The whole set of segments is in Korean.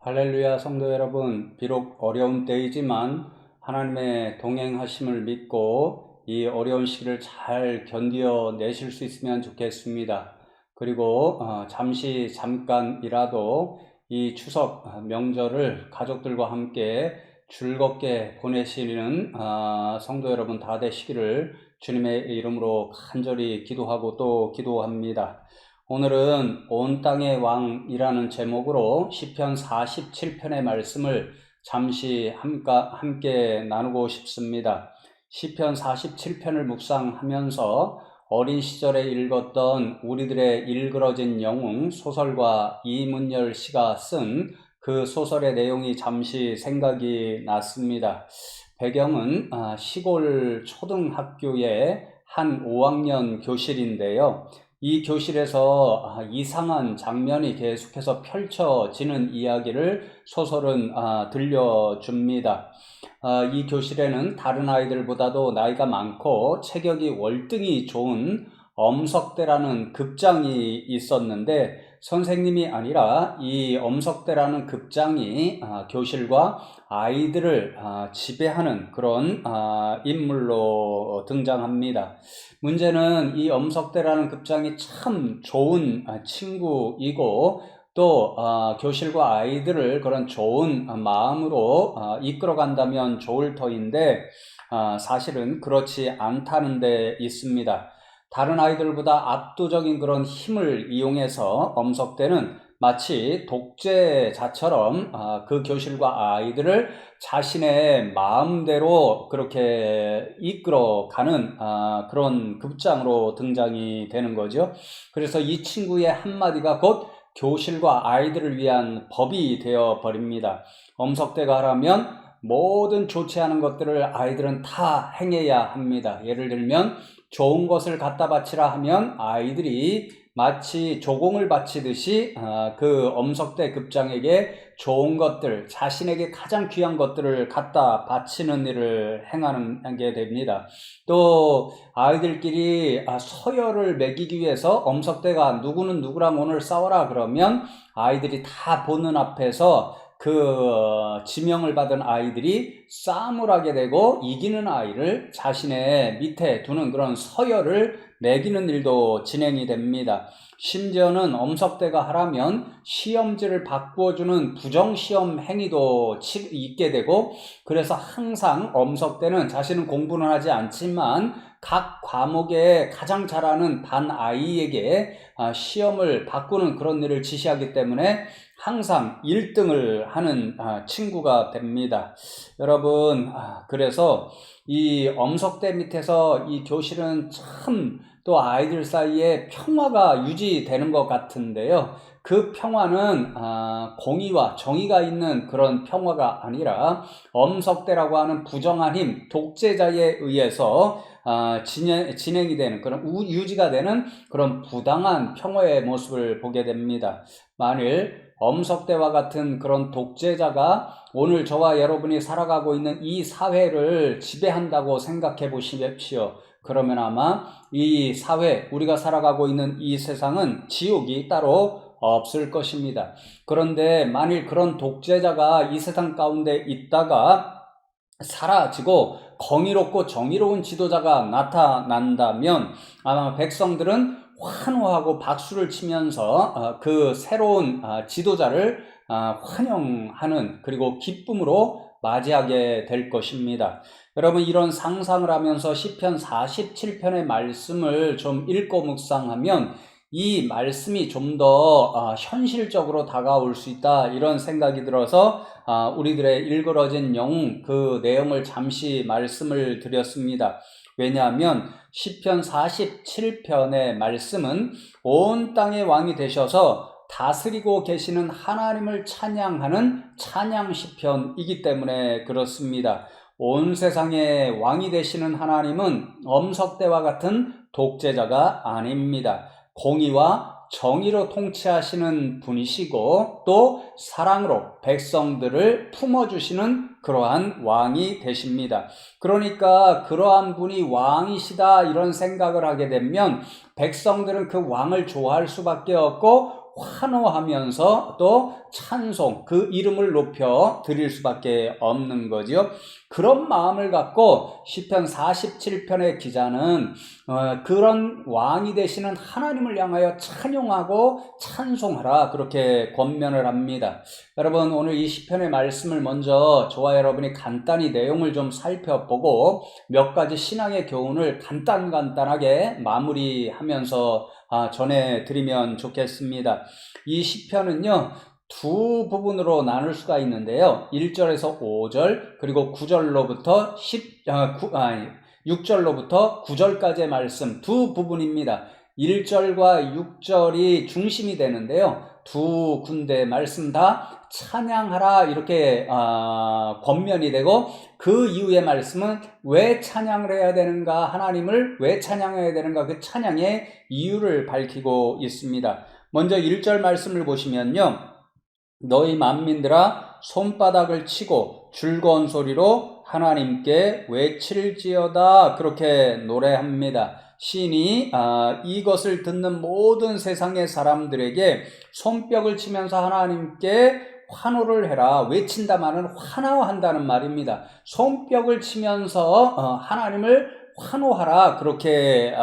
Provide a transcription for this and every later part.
할렐루야 성도 여러분, 비록 어려운 때이지만 하나님의 동행하심을 믿고 이 어려운 시기를 잘 견디어 내실 수 있으면 좋겠습니다. 그리고 잠깐이라도 이 추석 명절을 가족들과 함께 즐겁게 보내시는 성도 여러분 다 되시기를 주님의 이름으로 간절히 기도하고 또 기도합니다. 오늘은 온 땅의 왕이라는 제목으로 시편 47편의 말씀을 잠시 함께 나누고 싶습니다. 시편 47편을 묵상하면서 어린 시절에 읽었던 우리들의 일그러진 영웅 소설가 이문열 씨가 쓴 그 소설의 내용이 잠시 생각이 났습니다. 배경은 시골 초등학교의 한 5학년 교실인데요. 이 교실에서 이상한 장면이 계속해서 펼쳐지는 이야기를 소설은 들려줍니다. 이 교실에는 다른 아이들보다도 나이가 많고 체격이 월등히 좋은 엄석대라는 급장이 있었는데, 선생님이 아니라 이 엄석대라는 급장이 교실과 아이들을 지배하는 그런 인물로 등장합니다. 문제는 이 엄석대라는 급장이 참 좋은 친구이고, 또 교실과 아이들을 그런 좋은 마음으로 이끌어간다면 좋을 터인데, 사실은 그렇지 않다는 데 있습니다. 다른 아이들보다 압도적인 그런 힘을 이용해서 엄석대는 마치 독재자처럼 그 교실과 아이들을 자신의 마음대로 그렇게 이끌어가는 그런 급장으로 등장이 되는 거죠. 그래서 이 친구의 한마디가 곧 교실과 아이들을 위한 법이 되어 버립니다. 엄석대가 하라면 모든 좋지 않은 것들을 아이들은 다 행해야 합니다. 예를 들면 좋은 것을 갖다 바치라 하면 아이들이 마치 조공을 바치듯이 그 엄석대 급장에게 좋은 것들, 자신에게 가장 귀한 것들을 갖다 바치는 일을 행하게 됩니다. 또 아이들끼리 서열을 매기기 위해서 엄석대가 누구는 누구랑 오늘 싸워라 그러면 아이들이 다 보는 앞에서 그 지명을 받은 아이들이 싸움을 하게 되고 이기는 아이를 자신의 밑에 두는 그런 서열을 매기는 일도 진행이 됩니다. 심지어는 엄석대가 하라면 시험지를 바꾸어주는 부정시험 행위도 있게 되고, 그래서 항상 엄석대는 자신은 공부는 하지 않지만 각 과목에 가장 잘하는 반 아이에게 시험을 바꾸는 그런 일을 지시하기 때문에 항상 1등을 하는 친구가 됩니다. 여러분, 그래서 이 엄석대 밑에서 이 교실은 참 또 아이들 사이에 평화가 유지되는 것 같은데요. 그 평화는 공의와 정의가 있는 그런 평화가 아니라 엄석대라고 하는 부정한 힘, 독재자에 의해서 진행이 되는 그런 유지가 되는 그런 부당한 평화의 모습을 보게 됩니다. 만일 엄석대와 같은 그런 독재자가 오늘 저와 여러분이 살아가고 있는 이 사회를 지배한다고 생각해 보십시오. 그러면 아마 이 사회, 우리가 살아가고 있는 이 세상은 지옥이 따로 없을 것입니다. 그런데 만일 그런 독재자가 이 세상 가운데 있다가 사라지고 공의롭고 정의로운 지도자가 나타난다면 아마 백성들은 환호하고 박수를 치면서 그 새로운 지도자를 환영하는, 그리고 기쁨으로 맞이하게 될 것입니다. 여러분, 이런 상상을 하면서 시편 47편의 말씀을 좀 읽고 묵상하면 이 말씀이 좀 더 현실적으로 다가올 수 있다, 이런 생각이 들어서 우리들의 일그러진 영웅 그 내용을 잠시 말씀을 드렸습니다. 왜냐하면 시편 47편의 말씀은 온 땅의 왕이 되셔서 다스리고 계시는 하나님을 찬양하는 찬양 시편이기 때문에 그렇습니다. 온 세상의 왕이 되시는 하나님은 엄석대와 같은 독재자가 아닙니다. 공의와 정의로 통치하시는 분이시고 또 사랑으로 백성들을 품어주시는 그러한 왕이 되십니다. 그러니까 그러한 분이 왕이시다 이런 생각을 하게 되면 백성들은 그 왕을 좋아할 수밖에 없고 환호하면서 또 찬송, 그 이름을 높여 드릴 수밖에 없는 거죠. 그런 마음을 갖고 시편 47편의 기자는 그런 왕이 되시는 하나님을 향하여 찬용하고 찬송하라, 그렇게 권면을 합니다. 여러분, 오늘 이 시편의 말씀을 먼저 저와 여러분이 간단히 내용을 좀 살펴보고 몇 가지 신앙의 교훈을 간단하게 마무리하면서 전해드리면 좋겠습니다. 이 시편은요, 두 부분으로 나눌 수가 있는데요. 1절에서 5절, 그리고 9절로부터 6절로부터 9절까지의 말씀, 두 부분입니다. 1절과 6절이 중심이 되는데요. 두 군데 말씀 다 찬양하라, 이렇게 권면이 되고, 그 이후의 말씀은 왜 찬양을 해야 되는가, 하나님을 왜 찬양해야 되는가, 그 찬양의 이유를 밝히고 있습니다. 먼저 1절 말씀을 보시면요, 너희 만민들아 손바닥을 치고 즐거운 소리로 하나님께 외칠지어다, 그렇게 노래합니다. 시인이 이것을 듣는 모든 세상의 사람들에게 손뼉을 치면서 하나님께 환호를 해라, 외친다마는 환호한다는 말입니다. 손뼉을 치면서 하나님을 환호하라, 그렇게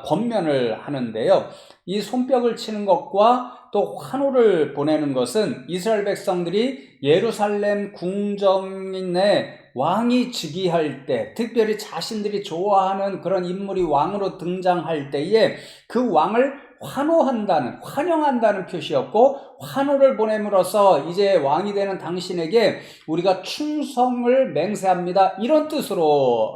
권면을 하는데요. 이 손뼉을 치는 것과 또 환호를 보내는 것은 이스라엘 백성들이 예루살렘 궁정인의 왕이 즉위할 때, 특별히 자신들이 좋아하는 그런 인물이 왕으로 등장할 때에 그 왕을 환호한다는, 환영한다는 표시였고, 환호를 보냄으로써 이제 왕이 되는 당신에게 우리가 충성을 맹세합니다, 이런 뜻으로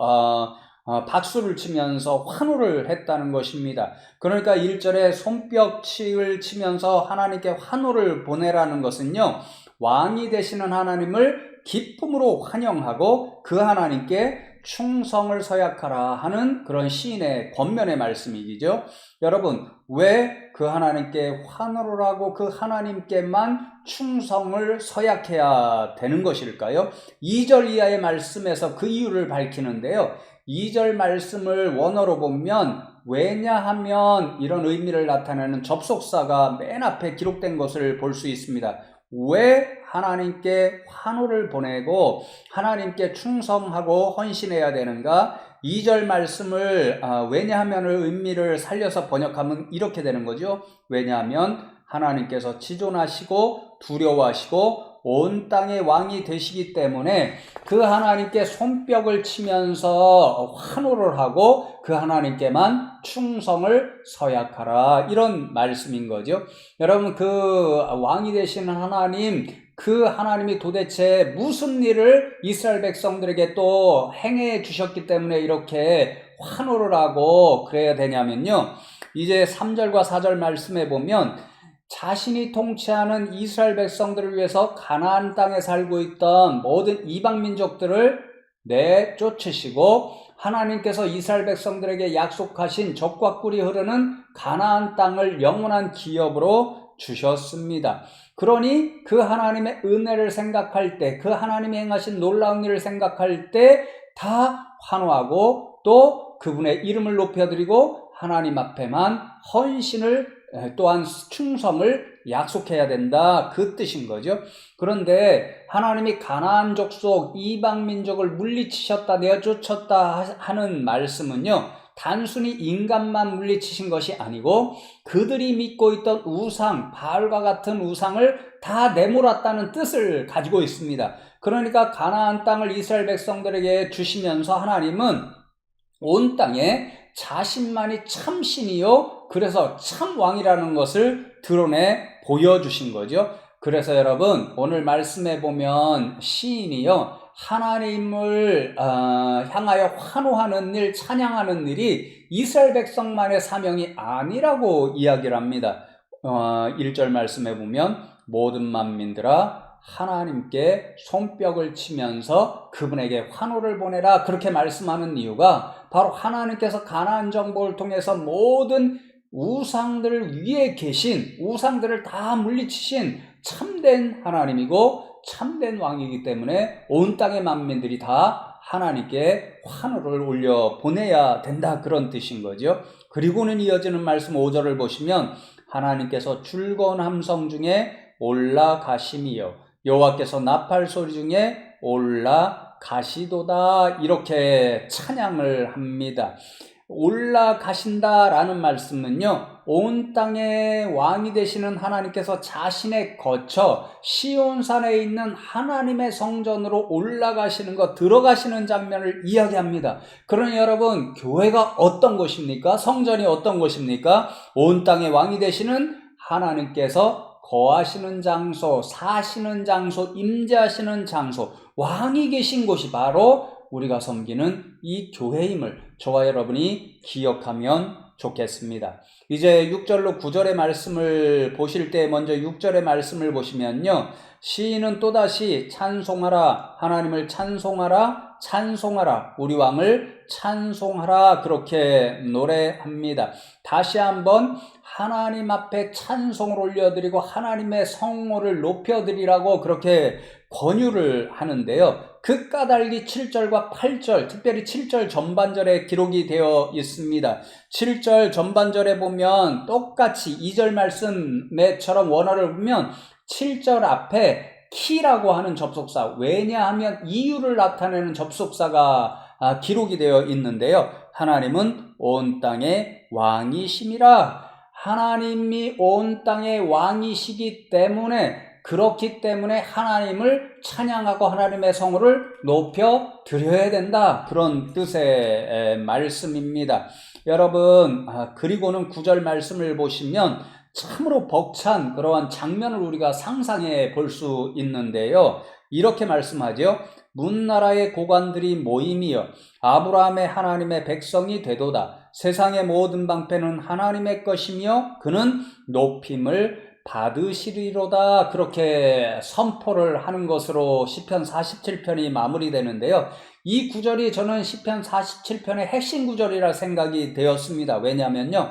박수를 치면서 환호를 했다는 것입니다. 그러니까 1절에 손뼉을 치면서 하나님께 환호를 보내라는 것은요, 왕이 되시는 하나님을 기쁨으로 환영하고 그 하나님께 충성을 서약하라 하는 그런 시인의 권면의 말씀이죠. 여러분, 왜 그 하나님께 환호를 하고 그 하나님께만 충성을 서약해야 되는 것일까요? 2절 이하의 말씀에서 그 이유를 밝히는데요. 2절 말씀을 원어로 보면 왜냐하면, 이런 의미를 나타내는 접속사가 맨 앞에 기록된 것을 볼 수 있습니다. 왜 하나님께 환호를 보내고 하나님께 충성하고 헌신해야 되는가? 2절 말씀을 왜냐하면을 의미를 살려서 번역하면 이렇게 되는 거죠. 왜냐하면 하나님께서 지존하시고 두려워하시고 온 땅의 왕이 되시기 때문에 그 하나님께 손뼉을 치면서 환호를 하고 그 하나님께만 충성을 서약하라, 이런 말씀인 거죠. 여러분, 그 왕이 되시는 하나님, 그 하나님이 도대체 무슨 일을 이스라엘 백성들에게 또 행해 주셨기 때문에 이렇게 환호를 하고 그래야 되냐면요, 이제 3절과 4절 말씀에 보면 자신이 통치하는 이스라엘 백성들을 위해서 가나안 땅에 살고 있던 모든 이방 민족들을 내쫓으시고 하나님께서 이스라엘 백성들에게 약속하신 젖과 꿀이 흐르는 가나안 땅을 영원한 기업으로 주셨습니다. 그러니 그 하나님의 은혜를 생각할 때, 그 하나님이 행하신 놀라운 일을 생각할 때 다 환호하고 또 그분의 이름을 높여드리고 하나님 앞에만 헌신을, 또한 충성을 약속해야 된다, 그 뜻인 거죠. 그런데 하나님이 가나안 족속 이방 민족을 물리치셨다, 내어쫓았다 하는 말씀은요, 단순히 인간만 물리치신 것이 아니고 그들이 믿고 있던 우상, 바알과 같은 우상을 다 내몰았다는 뜻을 가지고 있습니다. 그러니까 가나안 땅을 이스라엘 백성들에게 주시면서 하나님은 온 땅에 자신만이 참 신이요, 그래서 참 왕이라는 것을 드러내 보여주신 거죠. 그래서 여러분, 오늘 말씀해 보면 시인이요, 하나님을 향하여 환호하는 일, 찬양하는 일이 이스라엘 백성만의 사명이 아니라고 이야기를 합니다. 1절 말씀해 보면 모든 만민들아 하나님께 손뼉을 치면서 그분에게 환호를 보내라, 그렇게 말씀하는 이유가 바로 하나님께서 가나안 정복을 통해서 모든 우상들 위에 계신, 우상들을 다 물리치신 참된 하나님이고 참된 왕이기 때문에 온 땅의 만민들이 다 하나님께 환호를 올려 보내야 된다, 그런 뜻인 거죠. 그리고는 이어지는 말씀 5절을 보시면 하나님께서 즐거운 함성 중에 올라가심이요 여호와께서 나팔 소리 중에 올라가시도다 이렇게 찬양을 합니다. 올라가신다라는 말씀은요, 온 땅의 왕이 되시는 하나님께서 자신의 거처 시온산에 있는 하나님의 성전으로 올라가시는 것, 들어가시는 장면을 이야기합니다. 그러니 여러분, 교회가 어떤 곳입니까? 성전이 어떤 곳입니까? 온 땅의 왕이 되시는 하나님께서 거하시는 장소, 사시는 장소, 임재하시는 장소, 왕이 계신 곳이 바로 우리가 섬기는 이 교회임을 저와 여러분이 기억하면 좋겠습니다. 이제 6절로 9절의 말씀을 보실 때 먼저 6절의 말씀을 보시면요. 시인은 또다시 찬송하라, 하나님을 찬송하라, 찬송하라, 우리 왕을 찬송하라 그렇게 노래합니다. 다시 한번 하나님 앞에 찬송을 올려드리고 하나님의 성호를 높여드리라고 그렇게 권유를 하는데요. 그 까닭이 7절과 8절, 특별히 7절 전반절에 기록이 되어 있습니다. 7절 전반절에 보면 똑같이 2절 말씀에처럼 원어를 보면 7절 앞에 키라고 하는 접속사, 왜냐하면 이유를 나타내는 접속사가 기록이 되어 있는데요. 하나님은 온 땅의 왕이심이라. 하나님이 온 땅의 왕이시기 때문에, 그렇기 때문에 하나님을 찬양하고 하나님의 성호를 높여 드려야 된다. 그런 뜻의 말씀입니다. 여러분, 그리고는 9절 말씀을 보시면 참으로 벅찬 그러한 장면을 우리가 상상해 볼 수 있는데요. 이렇게 말씀하죠. 문나라의 고관들이 모임이여 아브라함의 하나님의 백성이 되도다. 세상의 모든 방패는 하나님의 것이며 그는 높임을 받으시리로다. 그렇게 선포를 하는 것으로 시편 47편이 마무리되는데요. 이 구절이 저는 시편 47편의 핵심 구절이라 생각이 되었습니다. 왜냐하면요,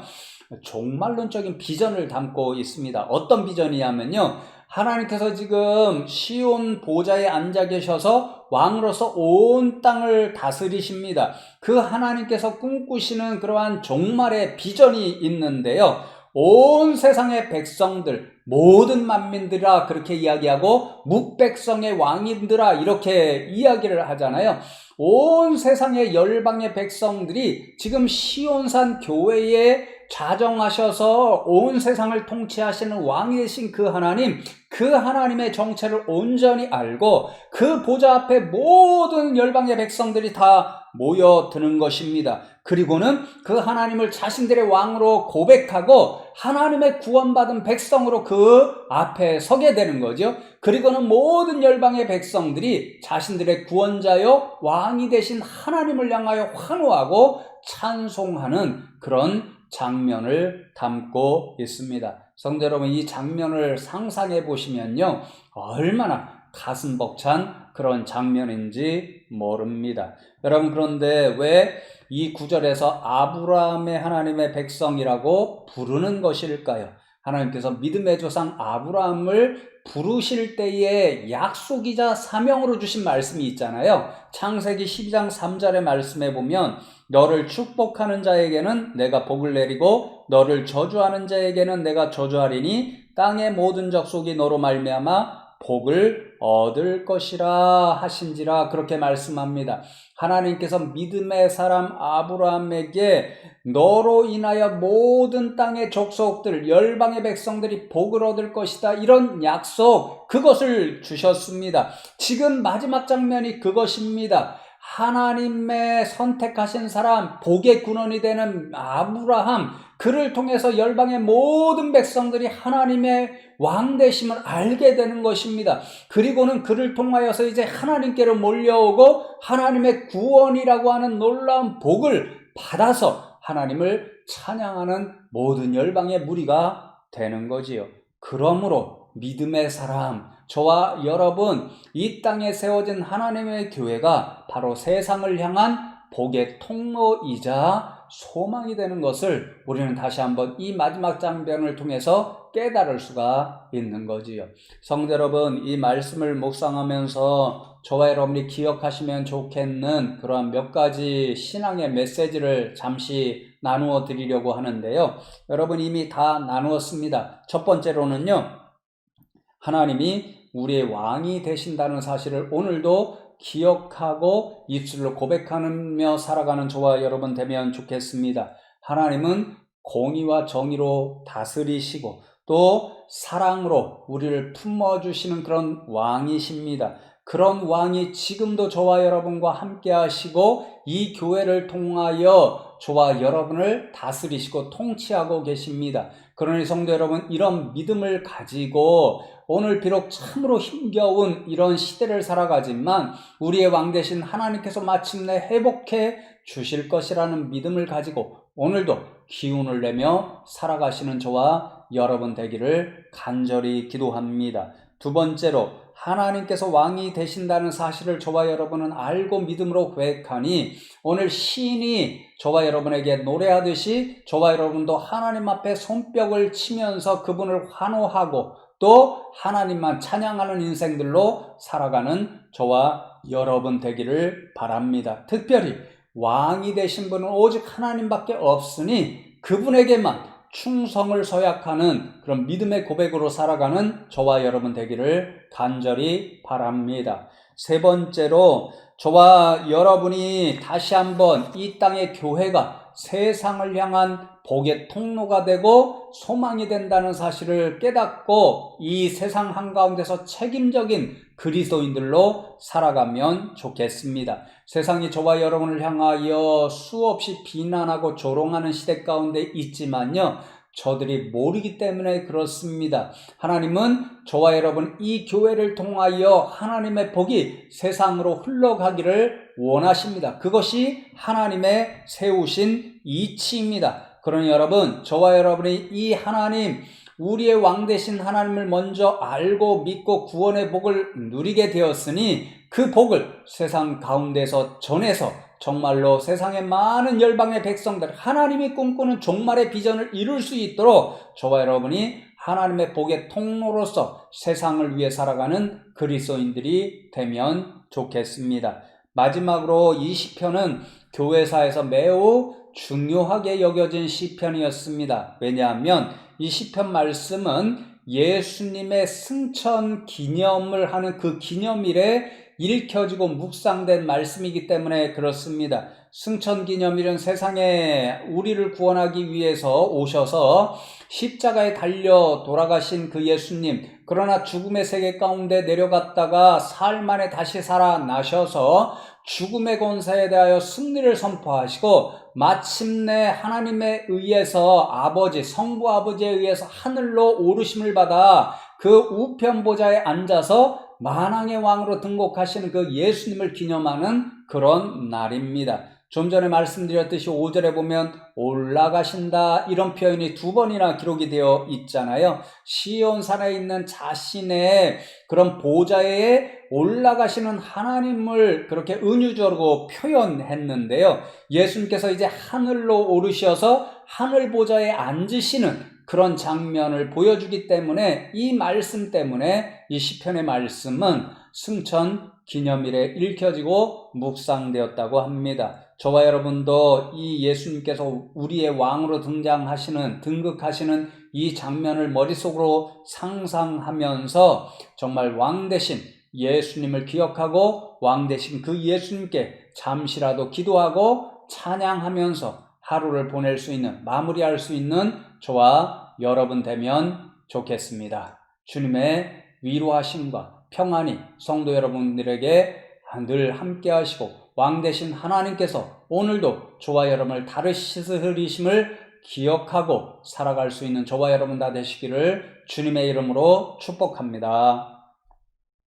종말론적인 비전을 담고 있습니다. 어떤 비전이냐면요, 하나님께서 지금 시온 보좌에 앉아 계셔서 왕으로서 온 땅을 다스리십니다. 그 하나님께서 꿈꾸시는 그러한 종말의 비전이 있는데요, 온 세상의 백성들, 모든 만민들아 그렇게 이야기하고 묵백성의 왕인들아 이렇게 이야기를 하잖아요. 온 세상의 열방의 백성들이 지금 시온산 교회에 자정하셔서 온 세상을 통치하시는 왕이 되신 그 하나님, 그 하나님의 정체를 온전히 알고 그 보좌 앞에 모든 열방의 백성들이 다 모여드는 것입니다. 그리고는 그 하나님을 자신들의 왕으로 고백하고 하나님의 구원받은 백성으로 그 앞에 서게 되는 거죠. 그리고는 모든 열방의 백성들이 자신들의 구원자요 왕이 되신 하나님을 향하여 환호하고 찬송하는 그런 장면을 담고 있습니다. 성도 여러분, 이 장면을 상상해 보시면요, 얼마나 가슴 벅찬 그런 장면인지 모릅니다. 여러분, 그런데 왜 이 구절에서 아브라함의 하나님의 백성이라고 부르는 것일까요? 하나님께서 믿음의 조상 아브라함을 부르실 때에 약속이자 사명으로 주신 말씀이 있잖아요. 창세기 12장 3절의 말씀에 보면 너를 축복하는 자에게는 내가 복을 내리고 너를 저주하는 자에게는 내가 저주하리니 땅의 모든 족속이 너로 말미암아 복을 얻을 것이라 하신지라 그렇게 말씀합니다. 하나님께서 믿음의 사람 아브라함에게 너로 인하여 모든 땅의 족속들, 열방의 백성들이 복을 얻을 것이다, 이런 약속, 그것을 주셨습니다. 지금 마지막 장면이 그것입니다. 하나님의 선택하신 사람, 복의 근원이 되는 아브라함, 그를 통해서 열방의 모든 백성들이 하나님의 왕 되심을 알게 되는 것입니다. 그리고는 그를 통하여서 이제 하나님께로 몰려오고 하나님의 구원이라고 하는 놀라운 복을 받아서 하나님을 찬양하는 모든 열방의 무리가 되는 거지요. 그러므로 믿음의 사람, 저와 여러분, 이 땅에 세워진 하나님의 교회가 바로 세상을 향한 복의 통로이자 소망이 되는 것을 우리는 다시 한번 이 마지막 장면을 통해서 깨달을 수가 있는 거지요. 성도 여러분, 이 말씀을 묵상하면서 저와 여러분이 기억하시면 좋겠는 그러한 몇 가지 신앙의 메시지를 잠시 나누어 드리려고 하는데요. 여러분 이미 다 나누었습니다. 첫 번째로는요, 하나님이 우리의 왕이 되신다는 사실을 오늘도 기억하고 입술로 고백하며 살아가는 저와 여러분 되면 좋겠습니다. 하나님은 공의와 정의로 다스리시고 또 사랑으로 우리를 품어주시는 그런 왕이십니다. 그런 왕이 지금도 저와 여러분과 함께 하시고 이 교회를 통하여 저와 여러분을 다스리시고 통치하고 계십니다. 그러니 성도 여러분, 이런 믿음을 가지고 오늘 비록 참으로 힘겨운 이런 시대를 살아가지만 우리의 왕 되신 하나님께서 마침내 회복해 주실 것이라는 믿음을 가지고 오늘도 기운을 내며 살아가시는 저와 여러분 되기를 간절히 기도합니다. 두 번째로, 하나님께서 왕이 되신다는 사실을 저와 여러분은 알고 믿음으로 고백하니 오늘 시인이 저와 여러분에게 노래하듯이 저와 여러분도 하나님 앞에 손뼉을 치면서 그분을 환호하고 또 하나님만 찬양하는 인생들로 살아가는 저와 여러분 되기를 바랍니다. 특별히 왕이 되신 분은 오직 하나님밖에 없으니 그분에게만 충성을 서약하는 그런 믿음의 고백으로 살아가는 저와 여러분 되기를 간절히 바랍니다. 세 번째로, 저와 여러분이 다시 한번 이 땅의 교회가 세상을 향한 복의 통로가 되고 소망이 된다는 사실을 깨닫고 이 세상 한가운데서 책임적인 그리스도인들로 살아가면 좋겠습니다. 세상이 저와 여러분을 향하여 수없이 비난하고 조롱하는 시대 가운데 있지만요, 저들이 모르기 때문에 그렇습니다. 하나님은 저와 여러분 이 교회를 통하여 하나님의 복이 세상으로 흘러가기를 원하십니다. 그것이 하나님의 세우신 이치입니다. 그러니 여러분, 저와 여러분이 이 하나님, 우리의 왕 되신 하나님을 먼저 알고 믿고 구원의 복을 누리게 되었으니 그 복을 세상 가운데서 전해서 정말로 세상의 많은 열방의 백성들, 하나님이 꿈꾸는 종말의 비전을 이룰 수 있도록 저와 여러분이 하나님의 복의 통로로서 세상을 위해 살아가는 그리스도인들이 되면 좋겠습니다. 마지막으로 이 시편은 교회사에서 매우 중요하게 여겨진 시편이었습니다. 왜냐하면 이 시편 말씀은 예수님의 승천 기념을 하는 그 기념일에 읽혀지고 묵상된 말씀이기 때문에 그렇습니다. 승천 기념일은 세상에 우리를 구원하기 위해서 오셔서 십자가에 달려 돌아가신 그 예수님, 그러나 죽음의 세계 가운데 내려갔다가 사흘 만에 다시 살아나셔서 죽음의 권세에 대하여 승리를 선포하시고 마침내 하나님에 의해서 아버지, 성부 아버지에 의해서 하늘로 오르심을 받아 그 우편 보좌에 앉아서 만왕의 왕으로 등극하시는 그 예수님을 기념하는 그런 날입니다. 좀 전에 말씀드렸듯이 5절에 보면 올라가신다 이런 표현이 2번이나 기록이 되어 있잖아요. 시온산에 있는 자신의 그런 보좌에 올라가시는 하나님을 그렇게 은유적으로 표현했는데요. 예수님께서 이제 하늘로 오르셔서 하늘 보좌에 앉으시는 그런 장면을 보여주기 때문에 이 말씀 때문에 이 시편의 말씀은 승천 기념일에 읽혀지고 묵상되었다고 합니다. 저와 여러분도 이 예수님께서 우리의 왕으로 등극하시는 이 장면을 머릿속으로 상상하면서 정말 왕 되신 예수님을 기억하고 왕 되신 그 예수님께 잠시라도 기도하고 찬양하면서 하루를 보낼 수 있는, 마무리할 수 있는 저와 여러분 되면 좋겠습니다. 주님의 위로하심과 평안이 성도 여러분들에게 늘 함께 하시고 왕 되신 하나님께서 오늘도 저와 여러분을 다스리심을 기억하고 살아갈 수 있는 저와 여러분 다 되시기를 주님의 이름으로 축복합니다.